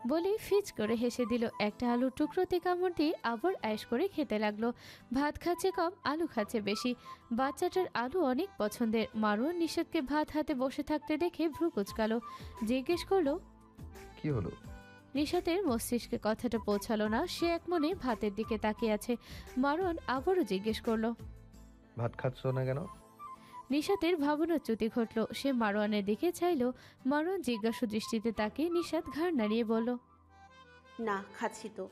বলে ফিচ করে হেসে দিল। একটা আলুর টুকরোতে কামড় দিয়ে আবার আয়েশ করে খেতে লাগলো। ভাত খাচ্ছে কম, আলু খাচ্ছে বেশি। বাচ্চাটার আলু অনেক পছন্দের। মারুয়ান নিষাদকে ভাত হাতে বসে থাকতে দেখে ভ্রু কুচকালো। জিজ্ঞেস করলো, কি হলো? নিশাতের মস্তিষ্কে কথাটা পৌঁছালো না। সে একমনে ভাতের দিকে তাকিয়ে আছে। মারুয়ান আবারও জিজ্ঞেস করলো, ভাত খাচ্ছ না কেন? নিশাতের ভাবনাচ্যুতি ঘটল। সে মারোয়ানের দিকে চাইল। মারোয়ান জিজ্ঞাসু দৃষ্টিতে তাকিয়ে নিশাত ঘাড় নাড়িয়ে বলল, না, খাচ্ছি তো।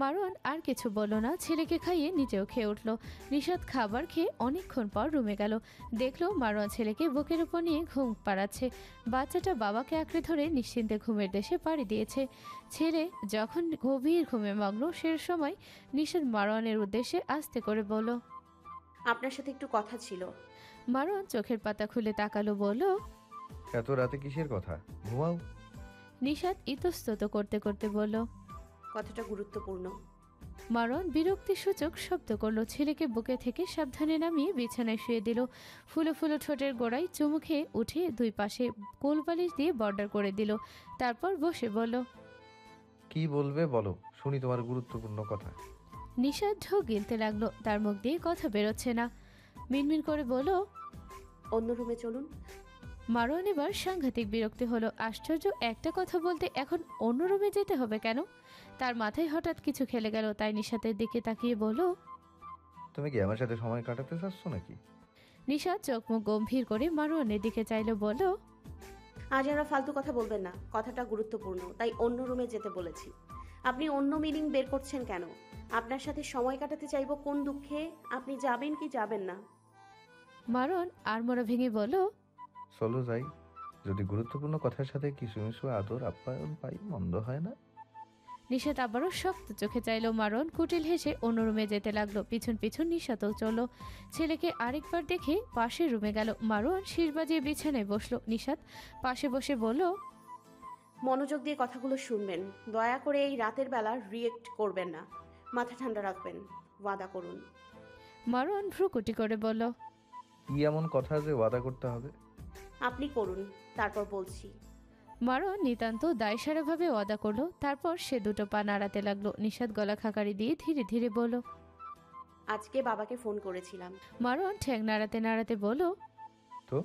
মারোয়ান আর কিছু বলল না। ছেলেকে খাইয়ে নিজেও খেয়ে উঠল। নিশাত খাবার খেয়ে অনেকক্ষণ পর রুমে গেল। দেখলো মারোয়ান ছেলেকে বুকের উপর নিয়ে ঘুম পাড়াচ্ছে। বাচ্চাটা বাবাকে আঁকড়ে ধরে নিশ্চিন্তে ঘুমের দেশে পাড়ি দিয়েছে। ছেলে যখন গভীর ঘুমে মগ্ন, সে সময় নিশাত মারোয়ানের উদ্দেশ্যে আস্তে করে বলল, আপনার সাথে একটু কথা ছিল। মারোয়ান চোখের পাতা খুলে তাকালো, বলল, এত রাতে কিসের কথা? ঘুমাও। নিশাত ইতস্তত করতে করতে বলল, কথাটা গুরুত্বপূর্ণ। মারণ বিরক্তিসূচক শব্দ করলো। ছেলেকে বুকে থেকে সাবধানে নামিয়ে বিছানায় শুয়ে দিল। ফুলো ফুলো ঠোঁটের গোড়ায় চুমু খেয়ে উঠে দুই পাশে কোলবালিশ দিয়ে বর্ডার করে দিল। তারপর বসে বলল, কি বলবে বলো, শুনি তোমার গুরুত্বপূর্ণ কথা। নিশাদ ঢোক গিলতে লাগলো। তার মুখ দিয়ে কথা বেরোচ্ছে না। মিনমিন করে বলল, অন্য রুমে চলুন। মারণ এবার সাংঘাতিক বিরক্তি হলো। আশ্চর্য, একটা কথা বলতে এখন অন্য রুমে যেতে হবে কেন? তার মাথায় হঠাৎ কিছু খেলে গেল। তাই নিশাতের দিকে তাকিয়ে বলল, তুমি কি আমার সাথে সময় কাটাতে চাচ্ছ নাকি? নিশাদ চোখ মুখ গম্ভীর করে মারোয়ানের দিকে চাইল, বলল, আজ আর ফালতু কথা বলবেন না, কথাটা গুরুত্বপূর্ণ, তাই অন্য রুমে যেতে বলেছি। আপনি অন্য মিনিং বের করছেন কেন? আপনার সাথে সময় কাটাতে চাইবো কোন দুঃখে? আপনি যাবেন কি যাবেন না? মারণ আড়মোড়া ভেঙে বলল, চলো যাই। যদি গুরুত্বপূর্ণ কথার সাথে কিছু মিছু আদর আপ্যায়ন পাই, মন্দ হয় না। নিশাত আবারও শক্ত চোখে চাইল। মারণ কুটিল হেসে অন্য রুমে যেতে লাগলো। পিছন পিছন নিশাতও চলল। ছেলেকে আরেকবার দেখে পাশের রুমে গেল। মারণ শির বাজিয়ে বিছানায় বসলো। নিশাত পাশে বসে বলল, মনোযোগ দিয়ে কথাগুলো শুনবেন। দয়া করে এই রাতের বেলা রিয়েক্ট করবেন না। মাথা ঠান্ডা রাখবেন। ওয়াদা করুন। মারণ ভ্রুকুটি করে বলল, কি এমন কথা যে ওয়াদা করতে হবে? আপনি করুন, তারপর বলছি। মারণ নিতান্ত দায়সারাভাবে ওয়াদা করলো। তারপর সে দুটো পা নাড়াতে লাগলো। নিশাত গলা খাকারি দিয়ে ধীরে ধীরে বলল, আজকে বাবাকে ফোন করেছিলাম। মারণ ঠ্যাং নাড়াতে নাড়াতে বলল, তো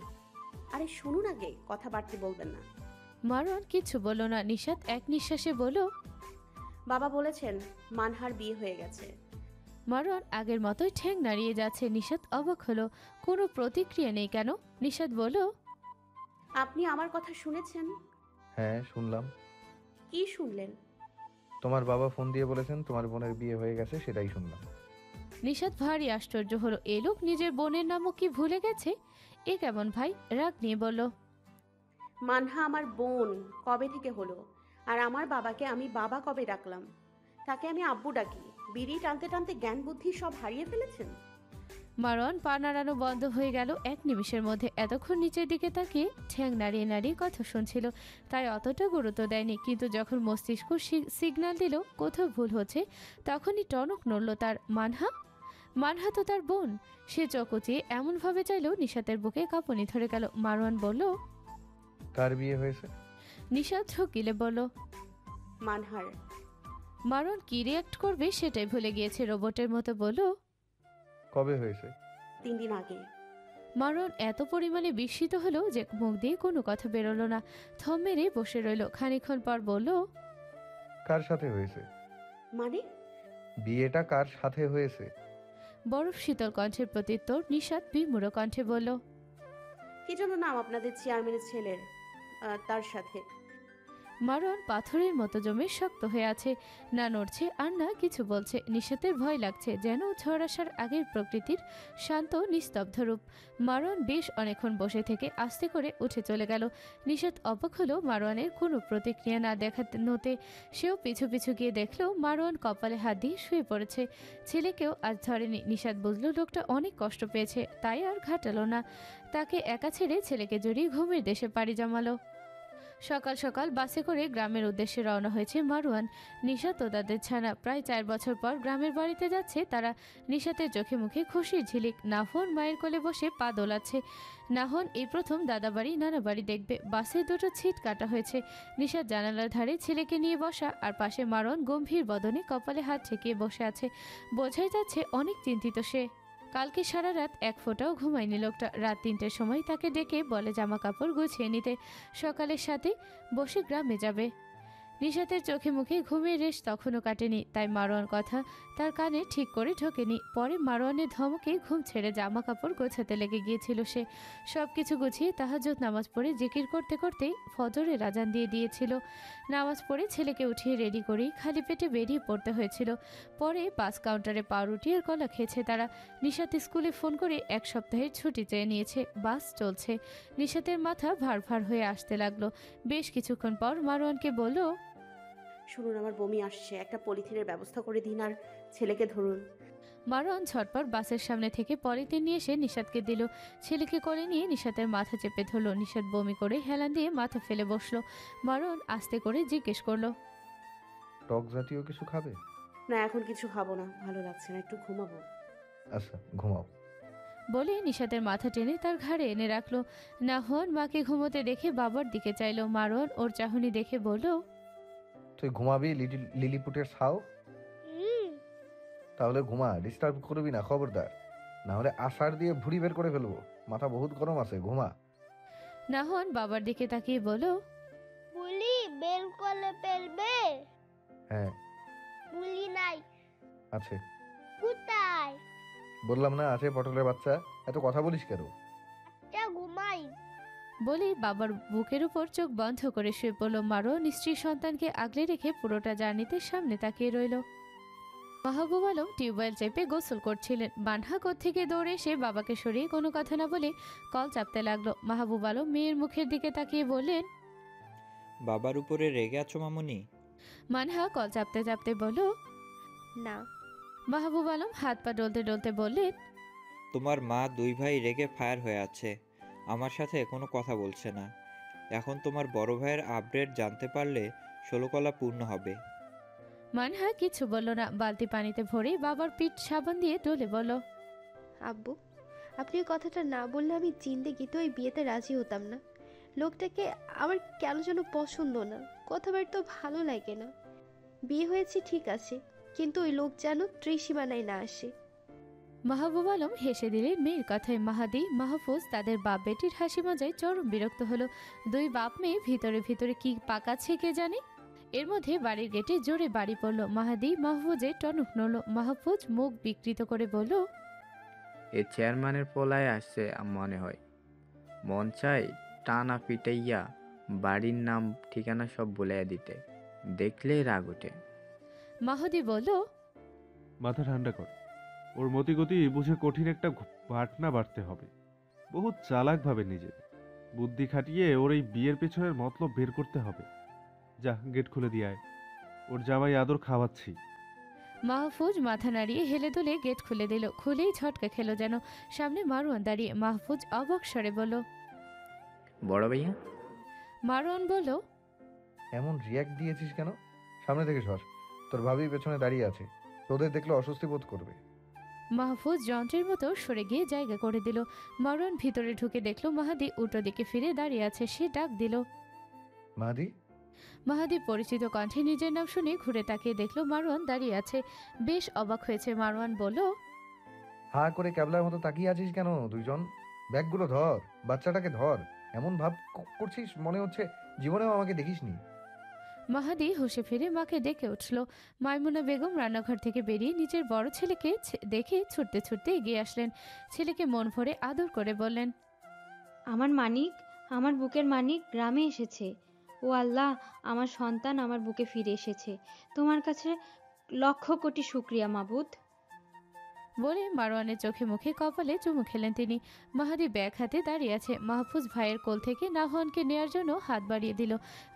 আরে শুনুন আগে, কথা বাড়তি বলবেন না। মারণ কিছু বলল না। নিশাত এক নিঃশ্বাসে বলল, বাবা বলেছেন মানহার বিয়ে হয়ে গেছে। মারণ আগের মতোই ঠ্যাং নাড়িয়ে যাচ্ছে। নিশাত অবাক হলো। কোনো প্রতিক্রিয়া নেই কেন? নিশাত বলল, আপনি আমার কথা শুনেছেন? হ্যাঁ, শুনলাম। কি শুনলেন? তোমার বাবা ফোন দিয়ে বলেছেন তোমার বোনের বিয়ে হয়ে গেছে, সেটাই শুনলাম। নিশাত ভারী আশ্চর্য হলো। এ লোক নিজের বোনের নামও কি ভুলে গেছে? এ কেমন ভাই? রাগ নিয়ে বলল, মানহা আমার বোন কবে থেকে হলো? আর আমার বাবাকে আমি বাবা কবে ডাকলাম? তাকে আমি আব্বু ডাকি। বিড়ি টানতে টানতে জ্ঞান বুদ্ধি সব হারিয়ে ফেলেছেন। মারণ পা নাড়ানো বন্ধ হয়ে গেল এক নিমিষের মধ্যে। এতক্ষণ নিচের দিকে তাকিয়ে ঠ্যাং নাড়িয়ে নাড়িয়ে কথা শুনছিল, তাই অতটা গুরুত্ব দেয়নি। কিন্তু যখন মস্তিষ্ক সিগন্যাল দিল কোথাও ভুল হচ্ছে, তখনই টনক নড়ল তার। মানহা? মানহা তো তার বোন। সে চকচিয়ে এমনভাবে চাইল নিশাতের বুকে কাঁপুনি ধরে গেল। মারওয়ান বলল, কার বিয়ে হয়েছে? নিশাত ঝোঁক গিলে বলল, মানহার। মারওয়ান কি রিয়াক্ট করবে সেটাই ভুলে গিয়েছে। রোবটের মতো বলল, কবে হয়েছে? 3 দিন আগে। মারওয়ান এত পরিমাণে বিস্মিত হলো যে মুখ দিয়ে কোনো কথা বেরোলো না। থম মেরে বসে রইল। খানিকক্ষণ পর বলল, কার সাথে হয়েছে? মানে? বিয়েটা কার সাথে হয়েছে? বরফ শীতল কণ্ঠের প্রত্যুত্তর। নিশাত বিমূঢ় কণ্ঠে বলল, কি জন্য নাম আপনাদের চেয়ারম্যানের ছেলের? তার সাথে। মারওয়ান পাথরের মতো জমে শক্ত হয়ে আছে। না নড়ছে আর না কিছু বলছে। নিশাতের ভয় লাগছে, যেন ঝড় আসার আগের প্রকৃতির শান্ত নিস্তব্ধ রূপ। মারওয়ান বেশ অনেকক্ষণ বসে থেকে আস্তে করে উঠে চলে গেল। নিশাত অবাক হলো মারওয়ানের কোনো প্রতিক্রিয়া না দেখানোতে। সেও পিছু পিছু গিয়ে দেখলো মারওয়ান কপালে হাত দিয়ে শুয়ে পড়েছে। ছেলেকেও আজ ধরেনি। নিশাত বুঝলো লোকটা অনেক কষ্ট পেয়েছে, তাই আর ঘাটালো না। তাকে একা ছেড়ে ছেলেকে জড়িয়ে ঘুমের দেশে পাড়ি জমালো। সকাল সকাল বাসে করে গ্রামের উদ্দেশ্যে রওনা হয়েছে মারওয়ান, নিশাত ও তাদের ছানা। প্রায় 4 বছর পর গ্রামের বাড়িতে যাচ্ছে তারা। নিশাতের চোখে মুখে খুশির ঝিলিক। নাফন মায়ের কোলে বসে পা দোলাচ্ছে। নাহন এই প্রথম দাদা বাড়ি নানা বাড়ি দেখবে। বাসে দুটো ছিট কাটা হয়েছে। নিশাত জানালার ধারে ছেলেকে নিয়ে বসা, আর পাশে মারওয়ান গম্ভীর বদনে কপালে হাত ঠেকিয়ে বসে আছে। বোঝাই যাচ্ছে অনেক চিন্তিত সে। কালকে সারা রাত এক ফোঁটাও ঘুমায়নি লোকটা। রাত 3টের সময় তাকে ডেকে বলে জামা কাপড় গুছিয়ে নিতে, সকালের সাথে বসে গ্রামে যাবে। নিশাতের চোখে মুখে ঘুমের রেশ তখনও কাটেনি, তাই মারওয়ান কথা তার কানে ঠিক করে ঢোকেনি। পরে মারওয়ানের ধমকে ঘুম ছেড়ে জামা কাপড় গোছাতে লেগে গিয়েছিল সে। সব কিছু গুছিয়ে তাহাজ্জুদ নামাজ পড়ে জিকির করতে করতেই ফজরের আজান দিয়ে দিয়েছিল। নামাজ পড়ে ছেলেকে উঠিয়ে রেডি করেই খালি পেটে বেরিয়ে পড়তে হয়েছিল। পরে বাস কাউন্টারে পাউরুটি আর কলা খেয়েছে তারা। নিশাত স্কুলে ফোন করে 1 সপ্তাহের ছুটি চেয়ে নিয়েছে। বাস চলছে। নিশাতের মাথা ভার ভার হয়ে আসতে লাগলো। বেশ কিছুক্ষণ পর মারওয়ানকে বলল, শুনুন, আমার বমি আসছে, একটা পলিথিনের ব্যবস্থা করে দিন আর ছেলেকে ধরুন। মারওয়ান ঝটপট বাসের সামনে থেকে পলিথিন নিয়ে এসে নিশাতকে দিল। ছেলেকে কোলে নিয়ে নিশাতের মাথা চেপে ধরল। নিশাত বমি করে হেলান দিয়ে মাথা ফেলে বসলো। মারওয়ান আস্তে করে জিজ্ঞেস করলো, টক জাতীয় কিছু খাবে? না, এখন কিছু খাবো না, ভালো লাগছে না, একটু ঘুমাবো। আচ্ছা, ঘুমাও। বলে নিশাতের মাথা টেনে তার ঘাড়ে এনে রাখলো। নাহন মাকে ঘুমোতে দেখে বাবার দিকে চাইলো। মারওয়ান ওর চাহনি দেখে বলল, তুই ঘুমাবি লিলিপুটের ছাও? তাহলে ঘুমা, ডিস্টার্ব করবি না খবরদার, না হলে আষাঢ় দিয়ে ভুঁড়ি বের করে ফেলবো। মাথা বহুত গরম আছে, ঘুমা। নাহন বাবার দিকে তাকিয়ে বলল, বুলি বের করে ফেলবে? হ্যাঁ বুলি নাই। আছে। কোথায়? বললাম না আছে, পটলের বাচ্চা। এত কথা বলিস কেন? যা ঘুমাই। বলেই বাবার বুকের উপর চোখ বন্ধ করে শুয়ে পড়ল। মারওয়ান স্ত্রী সন্তানকে আগলে রেখে পুরোটা জার্নিতে সামনে তাকিয়ে রইল। মাহবুব আলম টিউবওয়েল চেপে গোসল করছিলেন। বানহা থেকে দৌড়ে এসে বাবাকে সরিয়ে কোনো কথা না বলে কল চাপতে লাগলো। মাহবুব আলম মেয়ের মুখের দিকে তাকিয়ে বললেন, বাবার উপরে রেগে আছো মামুনি? মানহা কল চাপতে চাপতে বলল, না। মাহবুব আলম হাত পা ডলতে ডলতে বললেন, তোমার মা 2 ভাই রেগে ফায়ার হয়ে আছে, আমার সাথে কোনো কথা বলছে না। এখন তোমার বড় ভাইয়ের আপডেট জানতে পারলে 16 কলা পূর্ণ হবে। মানহা কিছু বলল না। বালতি পানিতে ভরে বাবার পিঠ সাবান দিয়ে ডলে বলল, আব্বু, আপনি ওই কথাটা না বললে আমি জিন্দেগিতে ওই বিয়েতে রাজি হতাম না। লোকটাকে আমার কেন যেন পছন্দ না, কথাবার্তা ভালো লাগে না। বিয়ে হয়েছে ঠিক আছে, কিন্তু ওই লোক যেন ত্রিসীমানায় না আসে। মাহবুব আলম হেসে দিলেন মেয়ের কথায়। মাহাদি মাহফুজ তাদের বাপ বেটির হাসি মজায় চরম বিরক্ত হলো। 2 বাপ মেয়ে ভিতরে ভিতরে কি পাকাচ্ছে কে জানে। এর মধ্যে বাড়ির গেটে জোরে বাড়ি পড়ল। মাহাদি মাহফুজের টনক নড়ল। মাহফুজ মুখ বিকৃত করে বলল, এ চেয়ারম্যানের পোলায় আসছে মনে হয়। মন চাই টানা পিটাইয়া বাড়ির নাম ঠিকানা সব বলে দিতে, দেখলেই রাগ ওঠে। মাহাদি বলল, মাথা ঠান্ডা কর, ওর মতিগতি বুঝে কঠিন একটা বাটনা বাড়তে হবে। বহুত চালাক ভাবে নিজে, বুদ্ধি খাটিয়ে ওর এই বিয়ের পেছনের মতলব বের করতে হবে। যা গেট খুলে দিয়ে আয়, ওর জামাই আদর খাওয়াচ্ছি। মাহফুজ মাথা নাড়িয়ে হেলে দুলে গেট খুলে দিল। খুলেই ঝটকা খেলো যেন। সামনে মারওয়ান দাঁড়িয়ে। মাহফুজ অবাক স্বরে বলল, বড় ভাইয়া? মারওয়ান বলল, এমন রিয়াক্ট দিয়েছিস কেন? সামনে থেকে সর, তোর ভাবি পেছনে দাঁড়িয়ে আছে, তোদের দেখলে অস্বস্তি বোধ করবে। মাহফুজ যন্ত্রের মতো সরে গিয়ে জায়গা করে দিল। মারওয়ান ভিতরে ঢুকে দেখলো মাহাদি উল্টো দিকে ফিরে দাঁড়িয়ে আছে। সে ডাক দিল, মাহাদি। মাহাদি পরিচিত কণ্ঠে নিজের নাম শুনে ঘুরে তাকিয়ে দেখলো মারওয়ান দাঁড়িয়ে আছে। বেশ অবাক হয়েছে। মারওয়ান বলল, হা করে ক্যাবলার মতো তাকিয়ে আছিস কেন? দুইজন ব্যাগগুলো ধর, বাচ্চাটাকে ধর। এমন ভাব করছিস মনে হচ্ছে জীবনেও আমাকে দেখিসনি। মাহাদি হুঁশে ফিরে মাকে ডেকে উঠল। মাইমুনা বেগম রান্নাঘর থেকে বেরিয়ে নিজের বড় ছেলেকে দেখে ছুটতে ছুটতে এগিয়ে আসলেন। ছেলেকে মন ভরে আদর করে বললেন, আমার মানিক, আমার বুকের মানিক গ্রামে এসেছে। ও আল্লাহ, আমার সন্তান আমার বুকে ফিরে এসেছে। তোমার কাছে লক্ষ কোটি শুকরিয়া মাবুদ। বলে মারওয়ানের চোখে মুখে কপালে চুমু খেলেন তিনি। মাহাদি ব্যাগ হাতে দাঁড়িয়ে আছে। মাহফুজ ভাইয়ের কোল থেকে নাহওয়ানকে নেয়ার জন্য হাত বাড়িয়ে দিল।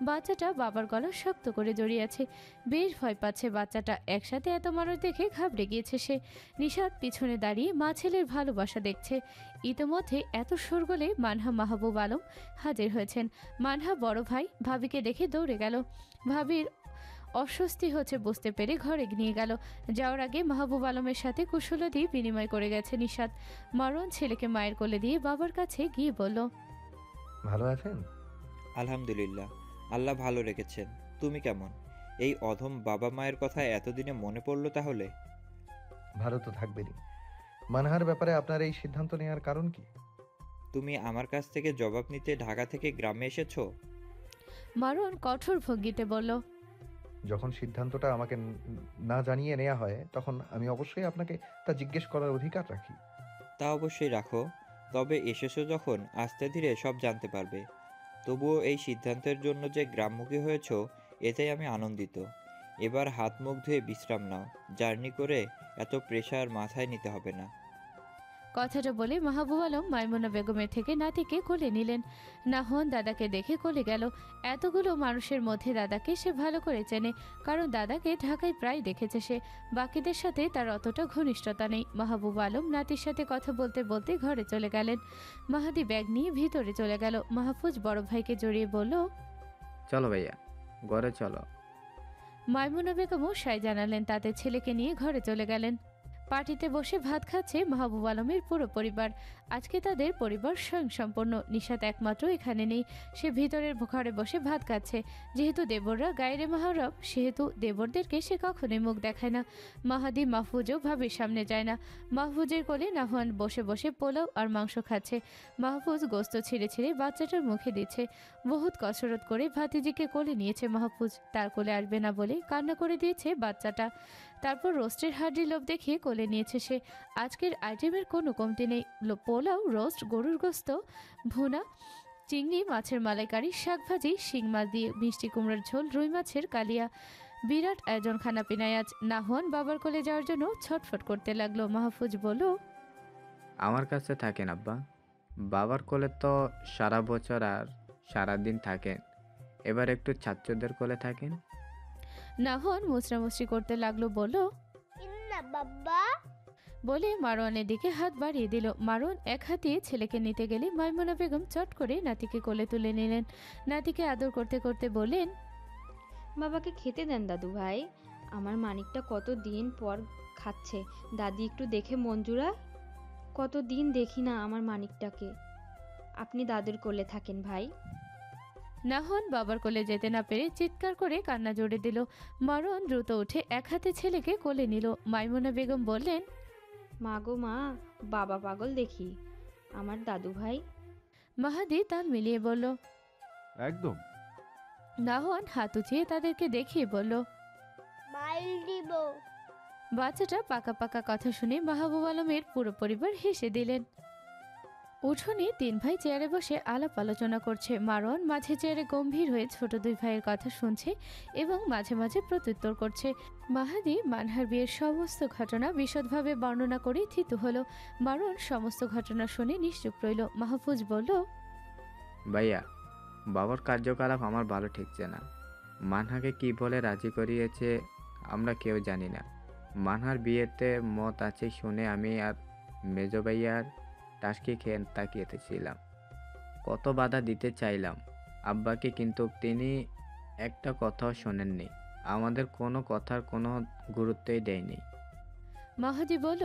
বাচ্চাটা বাবার গলা শক্ত করে জড়িয়ে আছে। বেশ ভয় পাচ্ছে বাচ্চাটা। একসাথে এত মানুষ দেখে ঘাবড়ে গিয়েছে সে। নিশাত পিছনে দাঁড়িয়ে মা ছেলের ভালোবাসা দেখছে। ইতোমধ্যে এত শোরগোলে মানহা মাহবুব আলম হাজির হয়েছেন। মানহা বড় ভাই ভাবিকে দেখে দৌড়ে গেল। ভাবির অস্বস্তি হচ্ছে বুঝতে পেরে ঘরে নিয়ে গেল। যাওয়ার আগে মাহবুব আলমের সাথে কুশলাদি বিনিময় করে গেছে নিশাত। মারওয়ান ছেলেকে মায়ের কোলে দিয়ে বাবার কাছে গিয়ে বলল, ভালো আছেন? আলহামদুলিল্লাহ, আল্লাহ ভালো রেখেছেন। তুমি কেমন? এই অধম বাবা মায়ের কথা এতদিনে মনে পড়লো তাহলে? ভালো তো থাকবেনই। মানহার ব্যাপারে আপনার এই সিদ্ধান্ত নেওয়ার কারণ কি? তুমি আমার কাছ থেকে জবাব নিতে ঢাকা থেকে গ্রামে এসেছো? মারওয়ান কঠোর ভঙ্গিতে বলল, যখন সিদ্ধান্তটা আমাকে না জানিয়ে নেওয়া হয় তখন আমি অবশ্যই আপনাকে তা জিজ্ঞেস করার অধিকার রাখি। তা অবশ্যই রাখো, তবে এসেছো যখন আস্তে ধীরে সব জানতে পারবে। তবুও এই সিদ্ধান্তের জন্য যে গ্রামমুখী হয়েছো এতেই আমি আনন্দিত। এবার হাত মুখ ধুয়ে বিশ্রাম নাও। জার্নি করে এত প্রেশার মাথায় নিতে হবে না। কথাটা বলে মাহবুব আলম মাইমুনা বেগমের থেকে নাতিকে কোলে নিলেন। নাহন দাদাকে দেখে কোলে গেল। এতগুলো মানুষের মধ্যে দাদাকে সে ভালো করে চেনে, কারণ দাদাকে ঢাকায় প্রায় দেখেছে সে। বাকিদের সাথে তার অতটা ঘনিষ্ঠতা নেই। মাহবুব আলম নাতির সাথে কথা বলতে বলতে ঘরে চলে গেলেন। মাহাদি ব্যাগ নিয়ে ভিতরে চলে গেল। মাহফুজ বড় ভাইকে জড়িয়ে বলল, চলো ভাইয়া, ঘরে চলো। মাইমুনা বেগমও সায় জানালেন, তাতে ছেলেকে নিয়ে ঘরে চলে গেলেন। পার্টিতে বসে ভাত খাচ্ছে মাহবুব আলমের পুরো পরিবার। আজকে তাদের পরিবার স্বয়ংসম্পূর্ণ। নিশাত একমাত্র এখানে নেই। সে ভিতরের ঘরে বসে ভাত খাচ্ছে। যেহেতু দেবররা গায়রে মাহরম, সেহেতু দেবরদেরকে সে কখনোই মুখ দেখায় না। মাহাদি মাহফুজও ভাবির সামনে যায় না। মাহফুজের কোলে নাহওয়ান বসে বসে পোলাও আর মাংস খাচ্ছে। মাহফুজ গোস্ত ছিঁড়ে ছিঁড়ে বাচ্চাটার মুখে দিচ্ছে। বহুত কসরত করে ভাতিজিকে কোলে নিয়েছে মাহফুজ। তার কোলে আসবে না বলে কান্না করে দিয়েছে বাচ্চাটা। তারপর রোস্টের হাড্ডি লোভ দেখিয়ে কোলে নিয়েছে সে। আজকের আইটেমের কোনো কমতি নেই। পোলাও, রোস্ট, গরুর গোস্ত, ভুনা, চিংড়ি মাছের মালাইকারি, শাকভাজি, শিং মাছ দিয়ে মিষ্টি কুমড়ার ঝোল, রুই মাছের কালিয়া। বিরাট আয়োজন খানাপিনায় আজ। নাহওয়ান বাবার কোলে যাওয়ার জন্য ছটফট করতে লাগলো। মাহফুজ বলল, আমার কাছে থাকেন আব্বা। বাবার কোলে তো সারা বছর আর সারাদিন থাকেন, এবার একটু ছাত্রদের কোলে থাকেন। নাহওয়ান মুচড়ামুচড়ি করতে লাগলো। বলল, ইন্না বাবা। বলে মারওয়ানের দিকে হাত বাড়িয়ে দিল। মারওয়ান এক হাতিয়ে ছেলেকে নিতে গেলে মাইমুনা বেগম চট করে নাতিকে কোলে তুলে নিলেন। নাতিকে আদর করতে করতে বললেন, বাবাকে খেতে দেন দাদু ভাই, আমার মানিকটা কত দিন পর খাচ্ছে। দাদি একটু দেখে মঞ্জুরা, কত দিন দেখি না আমার মানিকটাকে। আপনি দাদুর কোলে থাকেন ভাই। নাহওয়ান বাবার কোলে যেতে না পেরে চিৎকার করে কান্না জোরে দিল। মারওয়ান দ্রুত উঠে এক হাতে ছেলেকে কোলে নিল। মাইমুনা বেগম বললেন, মা গো মা, বাবা পাগল দেখি আমার দাদু ভাই। মাহাদি তাল মিলিয়ে বলল। একদম। নাহওয়ান হাত উঁচিয়ে তাদেরকে দেখিয়ে বলল। মাইল দিব। বাচ্চাটা পাকা পাকা কথা শুনে মাহবুব আলমের পুরো পরিবার হেসে দিলেন। উঠোনে তিন ভাই চেয়ারে বসে আলাপ আলোচনা করছে। মারওয়ান মাঝে চেয়ারে গম্ভীর হয়ে ছোট দুই ভাইয়ের কথা শুনছে এবং মাঝে মাঝে প্রত্যুত্তর করছে। মাহাদি মানহার বিয়ের সমস্ত ঘটনা বিশদভাবে বর্ণনা করে থিতু হলো। মারওয়ান সমস্ত ঘটনা শুনে নিশ্চুপ রইল। মাহফুজ বলল, ভাইয়া, বাবার কার্যকলাপ আমার ভালো ঠেকছে না। মানহাকে কি বলে রাজি করিয়েছে আমরা কেউ জানি না। মানহার বিয়েতে মত আছে শুনে আমি আর মেজো ভাইয়ার টাসকি খেয়ে তাকিয়েছিলাম। কত বাধা দিতে চাইলাম আব্বাকে, কিন্তু তিনি একটা কথাও শোনেননি। আমাদের কোনো কথার কোনো গুরুত্বই দেয়নি। মাহাদি বলল,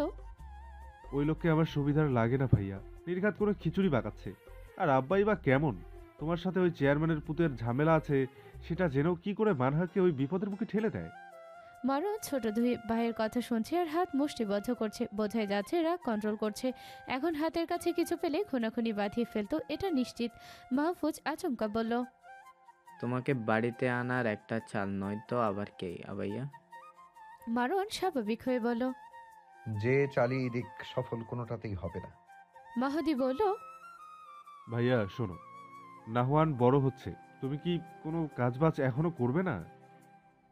ওই লোককে আমার সুবিধার লাগে না ভাইয়া, নির্ঘাত করে খিচুড়ি পাকাচ্ছে। আর আব্বাই বা কেমন? তোমার সাথে ওই চেয়ারম্যানের পুতের ঝামেলা আছে, সেটা জেনেও কি করে মানহাকে ওই বিপদের মুখে ঠেলে দেয়? মারওয়ান ছোট দুই ভাইয়ের কথা শুনছে আর হাত মুষ্টিবদ্ধ করছে। বোঝাই যাচ্ছে রাগ কন্ট্রোল করছে। এখন হাতের কাছে কিছু পেলে খুনাখুনি বাঁধিয়ে ফেলতো, এটা নিশ্চিত। মাহফুজ আচমকা বলল, তোমাকে বাড়িতে আনার একটা চাল নয় তো আবার কে আবাইয়া? মারওয়ান স্বাভাবিক হয়ে বলল, যে চালিয়ে দিক সফল কোনোটাতেই হবে না। মাহাদি বলল, ভাইয়া শোনো, নাহওয়ান বড় হচ্ছে, তুমি কি কোনো কাজবাজ এখনো করবে না?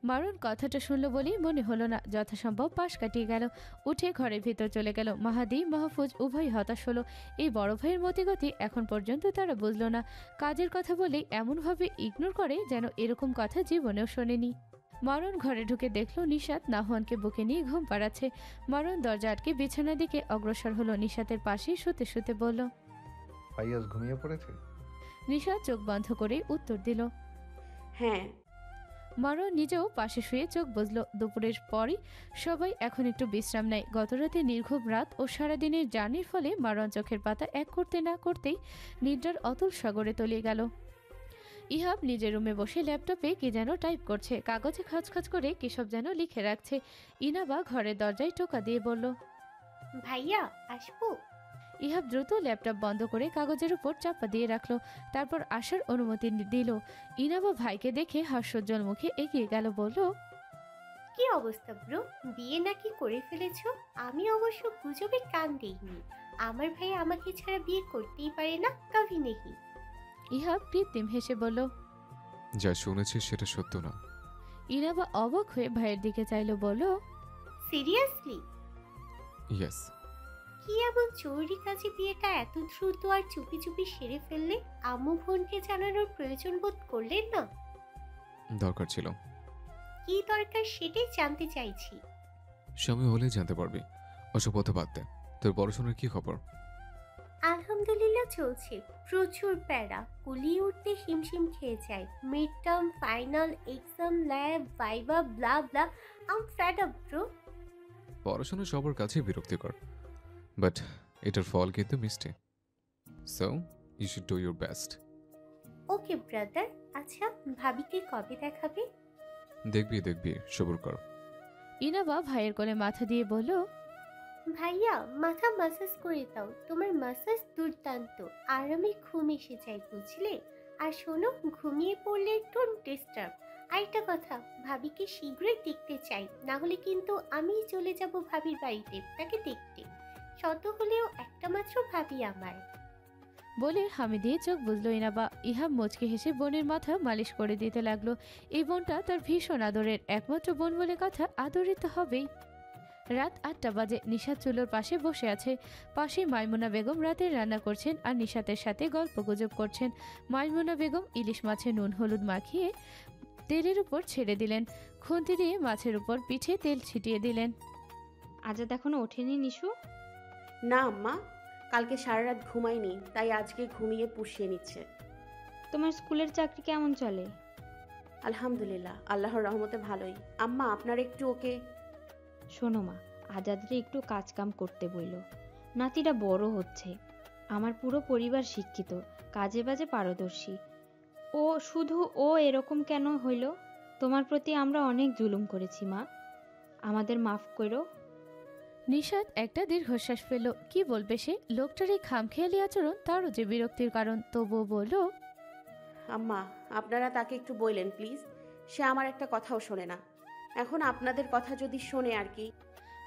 মারুন কথাটা শুনল বলেই মনে হলো না, যথাসম্ভব পাশ কাটিয়ে গেল। উঠে ঘরের ভিতর চলে গেল। মাহাদি মাহফুজ উভয় হতাশ হলো। এই বড় ভাইয়ের মতিগতি এখন পর্যন্ত তারা বুঝলো না। কাজের কথা বলেই এমনভাবে ইগনোর করে যেন এরকম কথা জীবনেও শোনেনি। মারুন ঘরে ঢুকে দেখলো নিশাত নাহুয়ানকে বুকে নিয়ে ঘুম পাড়াচ্ছে। মারুন দরজা আটকে বিছানার দিকে অগ্রসর হলো। নিশাতের পাশেই শুতে শুতে বলল, ফাইয়াজ ঘুমিয়ে পড়েছে? নিশাত চোখ বন্ধ করে উত্তর দিল। হ্যাঁ। মারুন নিজেও পাশে শুয়ে চোখ বুঝল। দুপুরের পরই সবাই এখন একটু বিশ্রাম নেয়। গতরাতে নির্ঘুম রাত ও সারাদিনের জার্নির ফলে মারুন চোখের পাতা এক করতে না করতেই নিদ্রার অতুল সাগরে তলিয়ে গেল। ইহাব নিজের রুমে বসে ল্যাপটপে কি যেন টাইপ করছে। কাগজে খচখচ করে কিসব যেন লিখে রাখছে। ইনাবা ঘরের দরজায় টোকা দিয়ে বলল, ভাইয়া আসবো? ইহাব দ্রুত ল্যাপটপ বন্ধ করে কাগজের উপর চাপা দিয়ে রাখলো। তারপর আসার অনুমতি দিল। ইনাবা ভাইকে দেখে হাস্যোজ্জ্বল মুখে এগিয়ে গেল, বলল, কি অবস্থা ব্রো, বিয়ে নাকি করে ফেলেছো? আমি অবশ্য গুজবে কান দেইনি। আমার ভাই আমাকে ছাড়া বিয়ে করতেই পারে না, কভি নেহি। ইহাব কৃত্রিম হেসে বলল। যা শুনেছি সেটা সত্য না। ইনাবা অবাক হয়ে ভাইয়ের দিকে চাইলো, বলল, সিরিয়াসলি? ইয়েস। কি এমন জরুরি কাজে বিয়েটা এত দ্রুত আর চুপি চুপি সেরে ফেললে? আম্মু বোনকে জানানোর প্রয়োজন বোধ করলেন না? দরকার ছিল। কি দরকার সেটাই জানতে চাইছি। সময় হলেই জানতে পারবি। ওসব কথা বাদ দে। তোর পড়াশোনার কি খবর? আলহামদুলিল্লাহ চলছে। প্রচুর প্যারা, কুলিয়ে উঠতে হিমশিম খেয়ে যায়। Mid term, final, exam, lab, viva, blah blah. I'm fed up bro. পড়াশোনা সবার কাছে বিরক্তিকর, বাট এটার ফল কিন্তু মিষ্টি। So you should do your best. Okay brother. আচ্ছা, ভাবিকে কবে দেখাবে? দেখবি দেখবি, সবুর কর। ইনাবা ভাইয়ের কোলে মাথা দিয়ে বলল, ভাইয়া মাথা মাসাজ করে দাও, তোমার মাসাজ দুর্দান্ত। আর আমি ঘুম এসে যাই, বুঝলে? আর শোনো, ঘুমিয়ে পড়লে ডোন্ট ডিস্টার্ব। আরেকটা কথা, ভাবিকে শীঘ্রই দেখতে চাই, না হলে কিন্তু আমিই চলে যাব ভাবির বাড়িতে তাকে দেখতে। শত হলেও একটা মাত্র ভাবি আমার। বলে হামি দিয়ে চোখ বুঝলো ইনাবা। ইহাব মুচকি হেসে বোনের মাথা মালিশ করে দিতে লাগলো। এই বোনটা তার ভীষণ আদরের একমাত্র বোন বলে কথা, আদরিত হবেই। রাত 8টা বাজে। নিশাত চুলোর পাশে বসে আছে। পাশে মাইমুনা বেগম রাতের রান্না করছেন আর নিশাতের সাথে গল্প গুজব করছেন। মাইমুনা বেগম ইলিশ মাছে নুন হলুদ মাখিয়ে তেলের উপর ছেড়ে দিলেন। খুন্তি দিয়ে মাছের উপর পিঠে তেল ছিটিয়ে দিলেন। আজাদ এখনো ওঠেনি নিশু? না আম্মা, কালকে সারা রাত ঘুমাইনি, তাই আজকে ঘুমিয়ে পুষিয়ে নিচ্ছে। তোমার স্কুলের চাকরি কেমন চলে? আলহামদুলিল্লাহ, আল্লাহর রহমতে ভালোই। আম্মা আপনার একটু ওকে। শোনো মা, আজাদরে একটু কাজকাম করতে বইল। নাতিটা বড় হচ্ছে। আমার পুরো পরিবার শিক্ষিত, কাজে বাজে পারদর্শী। শুধু ও এরকম কেন হইল? তোমার প্রতি আমরা অনেক জুলুম করেছি মা, আমাদের মাফ করো। নিশাত একটা দীর্ঘশ্বাস ফেলল। কি বলবে সে? লোকটার এই খামখেয়ালি আচরণ তারও যে বিরক্তির কারণ। তবুও বলল, আম্মা আপনারা তাকে একটু বললেন প্লিজ, সে আমার একটা কথাও শোনে না। এখন আপনাদের কথা যদি শোনে আর কি।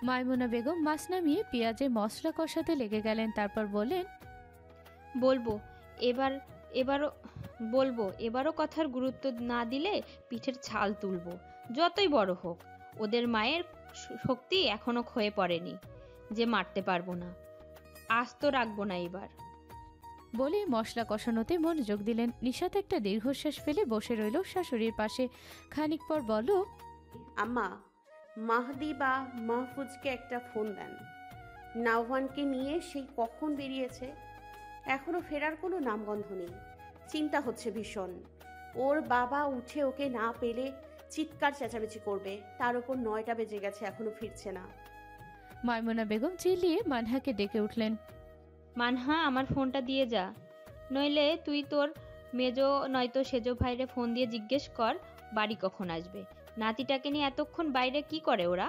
মাইমুনা বেগম মাছ নামিয়ে পেঁয়াজে মশলা কষাতে লেগে গেলেন। তারপর বললেন, এবারও কথার গুরুত্ব না দিলে পিঠের ছাল তুলবো, যতই বড় হোক। ওদের মায়ের শক্তি এখনো ক্ষয়ে পড়েনি যে মারতে পারবো না। আস্ত রাখবো না এবার। বলে মশলা কষানোতে মনোযোগ দিলেন। নিশাত একটা দীর্ঘশ্বাস ফেলে বসে রইল শাশুড়ির পাশে। খানিক পর বলল, আম্মা, মাহদি বা মাহফুজকে একটা ফোন দেন। নাওয়ানকে নিয়ে সেই কখন বেরিয়েছে, এখনো ফেরার কোনো নামগন্ধ নেই। চিন্তা হচ্ছে ভীষণ। ওর বাবা উঠে ওকে না পেলে চিৎকার চেঁচামেচি করবে। তার উপর 9টা বেজে গেছে, এখনো ফিরছে না। মাইমুনা বেগম চিল্লিয়ে মানহাকে ডেকে উঠলেন। মানহা, আমার ফোনটা দিয়ে যা, নইলে তুই তোর মেজো নয়তো সেজো ভাইরে ফোন দিয়ে জিজ্ঞেস কর বাড়ি কখন আসবে। নাতিটাকে নিয়ে এতক্ষণ বাইরে কি করে ওরা?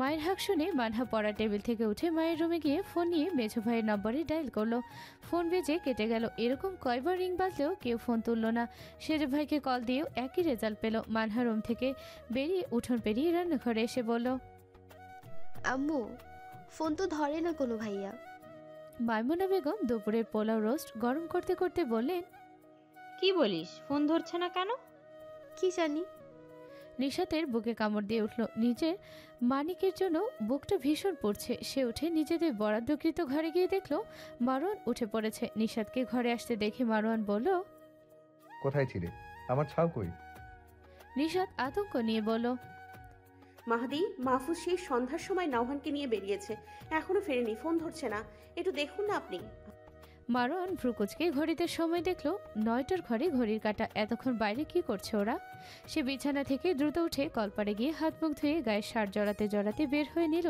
মায়ের হাঁক শুনে মানহা পড়া টেবিল থেকে উঠে মায়ের রুমে গিয়ে ফোন নিয়ে মেঝো ভাইয়ের নম্বরে ডায়াল করলো। ফোন বেজে কেটে গেল। এরকম কয়বার রিং বাজলেও কেউ ফোন তুলল না। সেজো ভাইকে কল দিয়েও একই রেজাল্ট পেল। মানহা রুম থেকে বেরিয়ে উঠোন পেরিয়ে রান্নাঘরে এসে বলল, আম্মু ফোন তো ধরে না কোনো ভাইয়া। মাইমুনা বেগম দুপুরের পোলাও রোস্ট গরম করতে করতে বললেন, কি বলিস, ফোন ধরছে না কেন? কি জানি। নিশাতের বুকে কামড় দিয়ে উঠল। নিজের মানিকের জন্য বুকটা ভীষণ পড়ছে। সে উঠে নিজেদের বরাদ্দকৃত ঘরে গিয়ে দেখলো মারোয়ান উঠে পড়েছে। নিশাতকে ঘরে আসতে দেখে মারোয়ান বলল, কোথায় ছিলে? আমার ছাউ কই? নিশাত আতঙ্ক নিয়ে বলল, মাহাদি, মাহফুজ সেই সন্ধ্যার সময় নওহানকে নিয়ে বেরিয়েছে, এখনো ফেরেনি, ফোন ধরছে না, একটু দেখুন না আপনি। মারোয়ান ভ্রুকুচকে ঘড়িতে সময় দেখলো 9টার ঘরে ঘড়ির কাঁটা। এতক্ষণ বাইরে কি করছে ওরা? সে বিছানা থেকে দ্রুত উঠে কলপারে গিয়ে হাত মুখ ধুয়ে গায়ে শার্ট জড়াতে জড়াতে বের হয়ে নিল।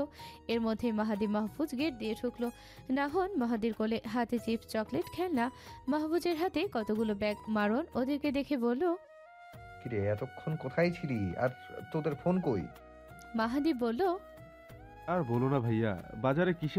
এর মধ্যে মাহাদি মাহফুজ গেট দিয়ে ঢুকলো। নাহন মাহাদির কোলে, হাতে চিপস, চকলেট, খেলনা। মাহফুজের হাতে কতগুলো ব্যাগ। মারোয়ান ওদেরকে দেখে বলল, কিরে, এতক্ষণ কোথায় ছিলি? আর তোদের ফোন কই? মাহাদি বলল, আর বলো না ভাইয়া, বাজারে কিসের